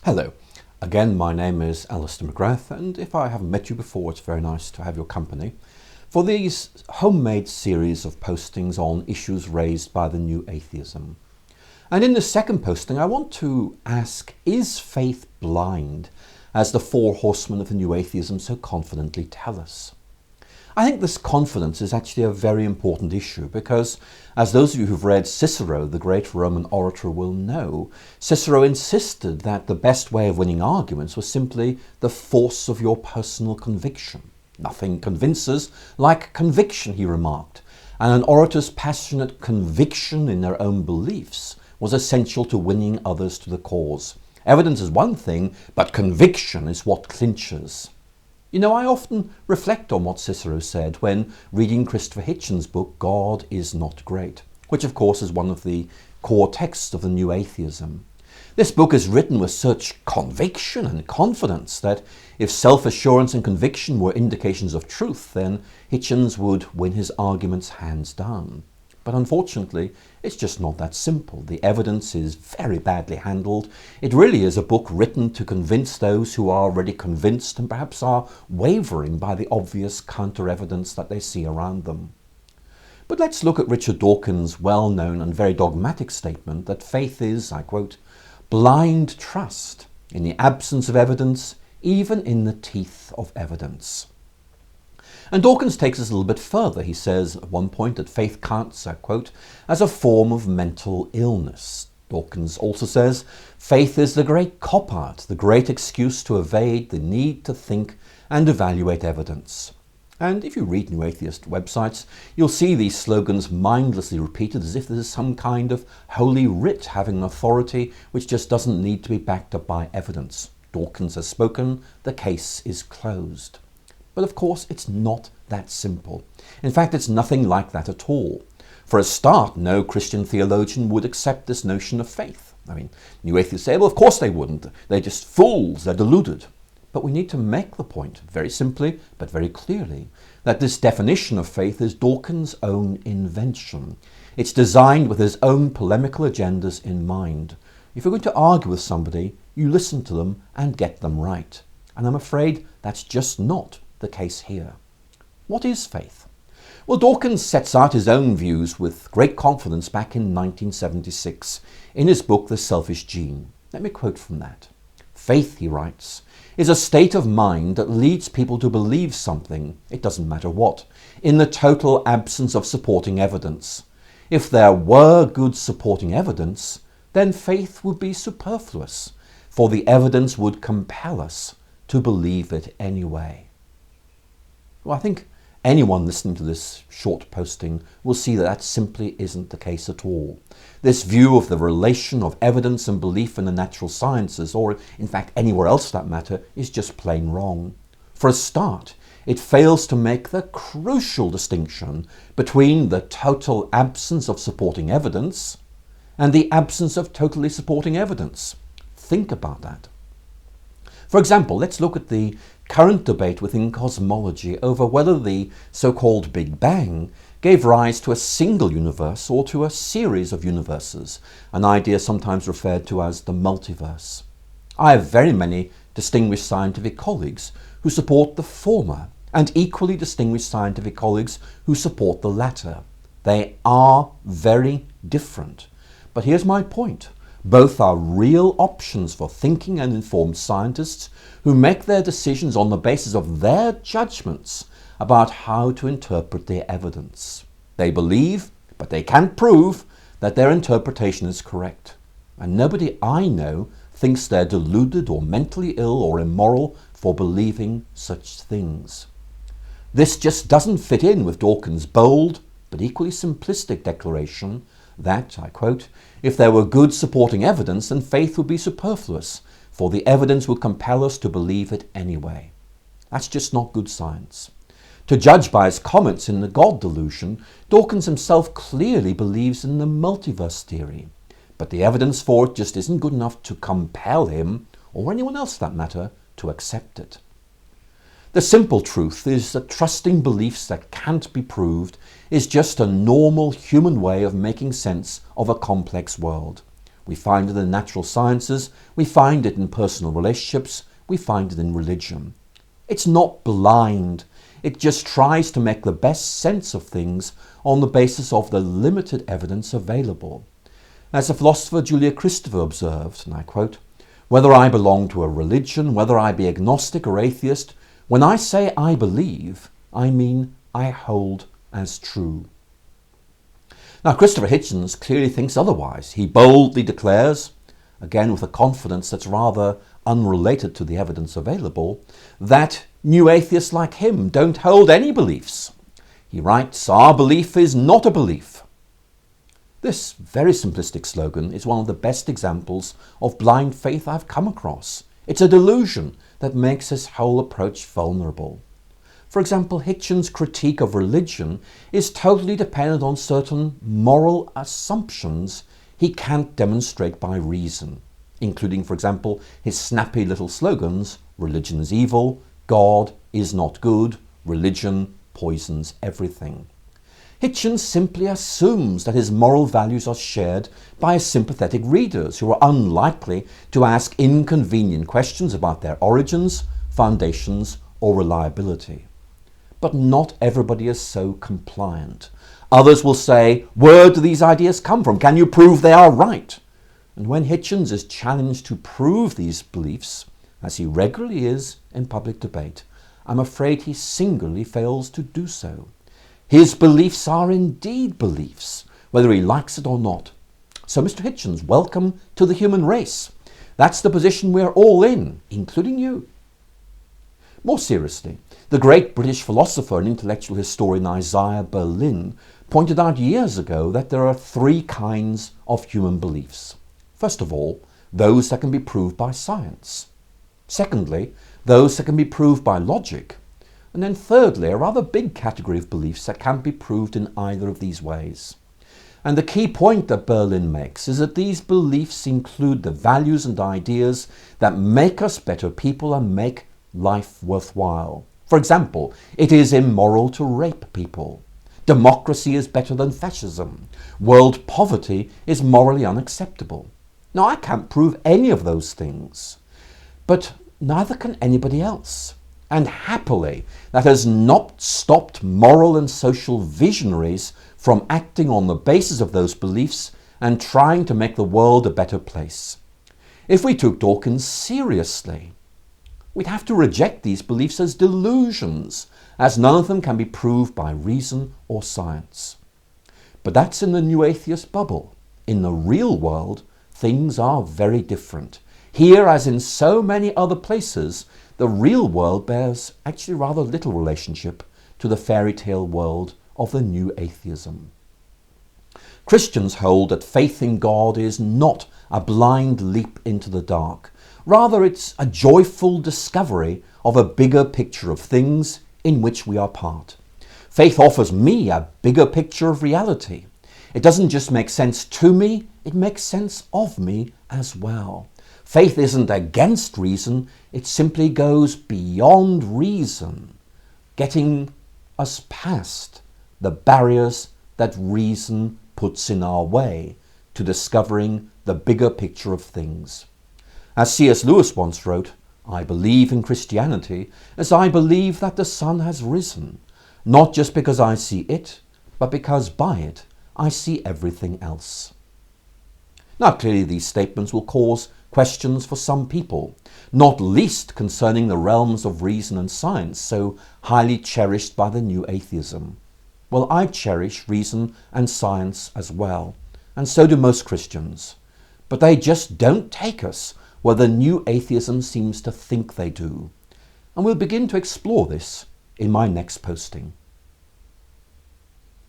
Hello. Again, my name is Alister McGrath, and if I haven't met you before, it's very nice to have your company for these homemade series of postings on issues raised by the new atheism. And in the second posting, I want to ask, is faith blind, as the four horsemen of the new atheism so confidently tell us? I think this confidence is actually a very important issue because, as those of you who've read Cicero, the great Roman orator, will know, Cicero insisted that the best way of winning arguments was simply the force of your personal conviction. Nothing convinces like conviction, he remarked, and an orator's passionate conviction in their own beliefs was essential to winning others to the cause. Evidence is one thing, but conviction is what clinches. You know, I often reflect on what Cicero said when reading Christopher Hitchens' book, God is Not Great, which of course is one of the core texts of the new atheism. This book is written with such conviction and confidence that if self-assurance and conviction were indications of truth, then Hitchens would win his arguments hands down. But unfortunately, it's just not that simple. The evidence is very badly handled. It really is a book written to convince those who are already convinced and perhaps are wavering by the obvious counter-evidence that they see around them. But let's look at Richard Dawkins' well-known and very dogmatic statement that faith is, I quote, blind trust in the absence of evidence, even in the teeth of evidence. And Dawkins takes us a little bit further. He says at one point that faith counts, I quote, as a form of mental illness. Dawkins also says, faith is the great cop-out, the great excuse to evade the need to think and evaluate evidence. And if you read New Atheist websites, you'll see these slogans mindlessly repeated as if there's some kind of holy writ having authority which just doesn't need to be backed up by evidence. Dawkins has spoken, the case is closed. But of course, it's not that simple. In fact, it's nothing like that at all. For a start, no Christian theologian would accept this notion of faith. I mean, New Atheists say, well, of course they wouldn't. They're just fools, they're deluded. But we need to make the point, very simply, but very clearly, that this definition of faith is Dawkins' own invention. It's designed with his own polemical agendas in mind. If you're going to argue with somebody, you listen to them and get them right. And I'm afraid that's just not the case here. What is faith? Well, Dawkins sets out his own views with great confidence back in 1976 in his book, The Selfish Gene. Let me quote from that. Faith, he writes, is a state of mind that leads people to believe something, it doesn't matter what, in the total absence of supporting evidence. If there were good supporting evidence, then faith would be superfluous, for the evidence would compel us to believe it anyway. Well, I think anyone listening to this short posting will see that that simply isn't the case at all. This view of the relation of evidence and belief in the natural sciences, or in fact anywhere else for that matter, is just plain wrong. For a start, it fails to make the crucial distinction between the total absence of supporting evidence and the absence of totally supporting evidence. Think about that. For example, let's look at the current debate within cosmology over whether the so-called Big Bang gave rise to a single universe or to a series of universes, an idea sometimes referred to as the multiverse. I have very many distinguished scientific colleagues who support the former and equally distinguished scientific colleagues who support the latter. They are very different. But here's my point. Both are real options for thinking and informed scientists who make their decisions on the basis of their judgments about how to interpret their evidence. They believe, but they can't prove, that their interpretation is correct. And nobody I know thinks they're deluded or mentally ill or immoral for believing such things. This just doesn't fit in with Dawkins' bold but equally simplistic declaration that, I quote, if there were good supporting evidence, then faith would be superfluous, for the evidence would compel us to believe it anyway. That's just not good science. To judge by his comments in the God Delusion, Dawkins himself clearly believes in the multiverse theory, but the evidence for it just isn't good enough to compel him, or anyone else for that matter, to accept it. The simple truth is that trusting beliefs that can't be proved is just a normal human way of making sense of a complex world. We find it in natural sciences, we find it in personal relationships, we find it in religion. It's not blind. It just tries to make the best sense of things on the basis of the limited evidence available. As the philosopher Julia Kristeva observed, and I quote, "Whether I belong to a religion, whether I be agnostic or atheist, when I say I believe, I mean I hold as true." Now, Christopher Hitchens clearly thinks otherwise. He boldly declares, again with a confidence that's rather unrelated to the evidence available, that new atheists like him don't hold any beliefs. He writes, "Our belief is not a belief." This very simplistic slogan is one of the best examples of blind faith I've come across. It's a delusion that makes his whole approach vulnerable. For example, Hitchens' critique of religion is totally dependent on certain moral assumptions he can't demonstrate by reason, including, for example, his snappy little slogans, "Religion is evil," "God is not good," "Religion poisons everything." Hitchens simply assumes that his moral values are shared by his sympathetic readers who are unlikely to ask inconvenient questions about their origins, foundations, or reliability. But not everybody is so compliant. Others will say, "Where do these ideas come from? Can you prove they are right?" And when Hitchens is challenged to prove these beliefs, as he regularly is in public debate, I'm afraid he singularly fails to do so. His beliefs are indeed beliefs, whether he likes it or not. So, Mr. Hitchens, welcome to the human race. That's the position we're all in, including you. More seriously, the great British philosopher and intellectual historian Isaiah Berlin pointed out years ago that there are three kinds of human beliefs. First of all, those that can be proved by science. Secondly, those that can be proved by logic. And then thirdly, a rather big category of beliefs that can't be proved in either of these ways. And the key point that Berlin makes is that these beliefs include the values and ideas that make us better people and make life worthwhile. For example, it is immoral to rape people. Democracy is better than fascism. World poverty is morally unacceptable. Now, I can't prove any of those things, but neither can anybody else. And happily, that has not stopped moral and social visionaries from acting on the basis of those beliefs and trying to make the world a better place. If we took Dawkins seriously, we'd have to reject these beliefs as delusions, as none of them can be proved by reason or science. But that's in the new atheist bubble. In the real world, things are very different. Here, as in so many other places, the real world bears actually rather little relationship to the fairy tale world of the new atheism. Christians hold that faith in God is not a blind leap into the dark. Rather, it's a joyful discovery of a bigger picture of things in which we are part. Faith offers me a bigger picture of reality. It doesn't just make sense to me, it makes sense of me as well. Faith isn't against reason, it simply goes beyond reason, getting us past the barriers that reason puts in our way to discovering the bigger picture of things. As C.S. Lewis once wrote, "I believe in Christianity as I believe that the sun has risen, not just because I see it, but because by it I see everything else." Now, clearly these statements will cause questions for some people, not least concerning the realms of reason and science so highly cherished by the new atheism. Well, I cherish reason and science as well, and so do most Christians. But they just don't take us where the new atheism seems to think they do. And we'll begin to explore this in my next posting.